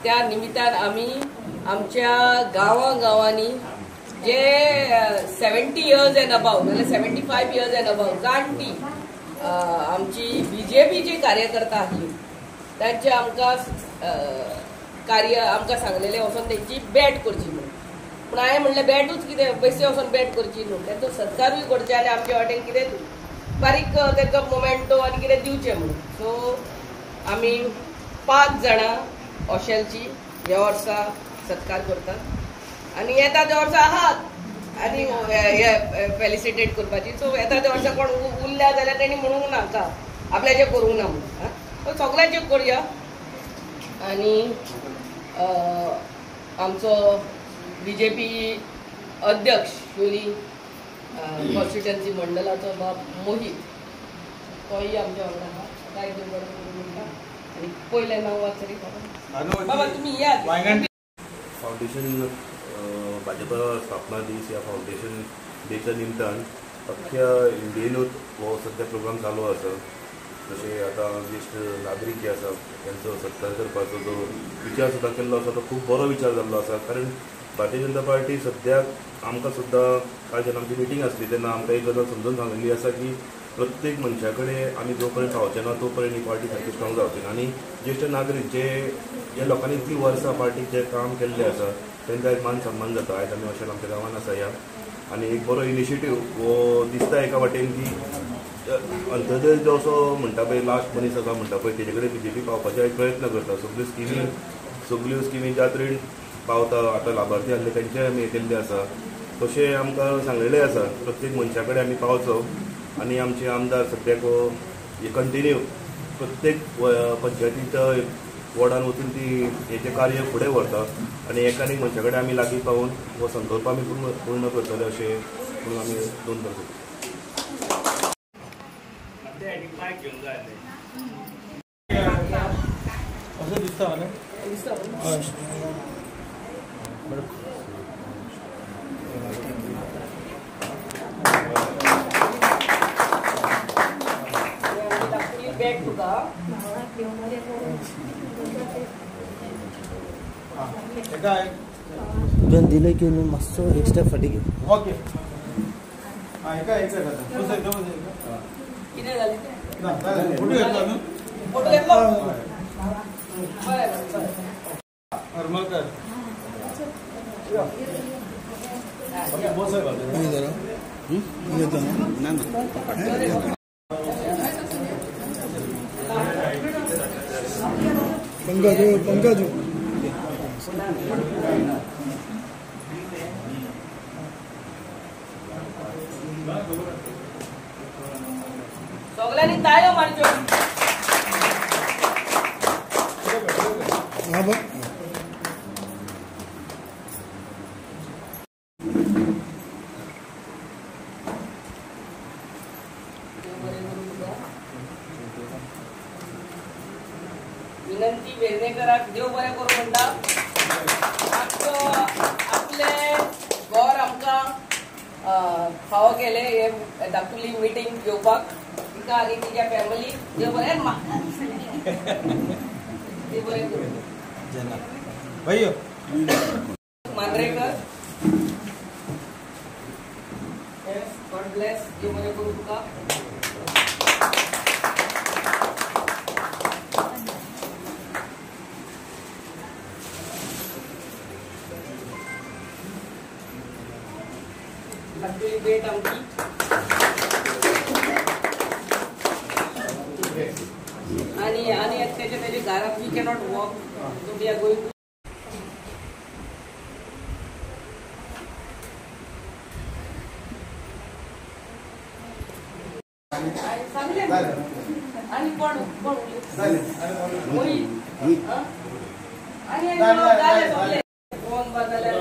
त्या निमित्तान आम्ही आमच्या गावांनी जे 70 इयर्स एंड अबाव नाल्यार 75 इयर्स एंड अबाव जाणटी आमची बीजेपीची कार्यकर्ता आसली त्यांचे आमकां कार्य आमकां सांगलेले वचून त्यांची बॅट करची म्हणून. पूण हांवें म्हणलें बॅटूच कितें बेश्टे वचून बॅट करची न्हू, तांचो सत्कारूय करचे आनी आमच्या वाटेन कितें बारीक तांकां मोमेंटो आनी कितें दिवचें म्हणून. सो आमी 5 जाणां ऑशेलची ह्या वर्सा सत्कार करतात आनी येता त्या वर्सा आहात आनी फेलिसिटेट करपाची. सो येता त्या वर्सा कोण उरल्या जाल्यार तेणी म्हणूंक नाका आपल्याचें करूंक ना म्हणून. सगळ्यांचें करया. आनी आमचो बीजेपी अध्यक्ष श्री कॉन्स्टिट्युएन्सी मंडलाचो बाब मोहित तोय आमच्या वांगडा आहा. काय बरें करूं म्हणटा आनी पयलें नांव वाचरी बाबा तुमी याद फाउंडेशन भाजपा स्थापना दीस या फाउंडेशन डेच्या निमतान अख्ख्या इंडियेनूच हो सध्या प्रोग्राम चालू आसा. जशें आतां ज्येश्ठ नागरीक जे आसा तांचो सत्कार करपाचो जो विचार सुद्दां केल्लो आसा तो खूब बरो विचार जाल्लो आसा. कारण भारतीय जनता पार्टी सद्याक आमकां सुद्दां काल जेन्ना आमची मिटींग आसली तेन्ना आमकां एक गजाल समजून सांगिल्ली आसा की प्रत्येक मनशा कडेन आमी जो पर्यंत पावचे ना तो पर्यंत ही पार्टी सारकी स्ट्रॉंग जावची ना. आनी ज्येश्ठ नागरीक जे लोकांनी इतली वर्सां पार्टीक जे काम केल्लें आसा तांकां एक मान सन्मान जाता. आयज आमी अशें आमच्या गांवांत आसा ह्या आनी एक बरो इनिशिएटीव हो दिसता एका वाटेन की अंत्योदय जो असो म्हणटा पळय लास्ट मनीस आसा म्हणटा पळय तेजे कडेन बीजेपी पावपाचे प्रयत्न करता. सगल्यो स्किमी ज्या तरेन पावता आतां लाभार्थी आसले तेंचे आमी केल्ले आसा तशें आमकां सांगलेलें आसा प्रत्येक मनशा कडेन आमी पावचो. आनी आमचे आमदार सद्याक कंटिन्यू प्रत्येक पंचायतीच्या वॉर्डान वचून ती हेचें कार्य फुडें व्हरता आनी एकान एक मनशा कडेन आमी लागीं पावून हो संकल्प आमी पूर्ण करतले अशें म्हणून आमी दोन करतले. असं दिसता बॅग तुका तुवें दिलें की मातसो एक स्टेप फाटीं घे. ओके कितें जालें फोटो घेतलो न्हू फोटो घेतलो हरमलकर पंकज सगळ्यांनी ताळ्यो मारच्यो. विनंती वेर्णेकराक देव बरें करूं म्हणटा. आपले घर आमकां फावो केले हे धाकटुली मिटींग घेवपाक तिका आनी तिच्या फॅमिली देव बरें देव बरें करूं. मांद्रेकर गॉड ब्लेस देव बरें करूं तुका. धाकटुली भेट आमची आणि त्याच्या घरात we cannot walk so we are going आणि कोण मोहित आणि कोण बदलले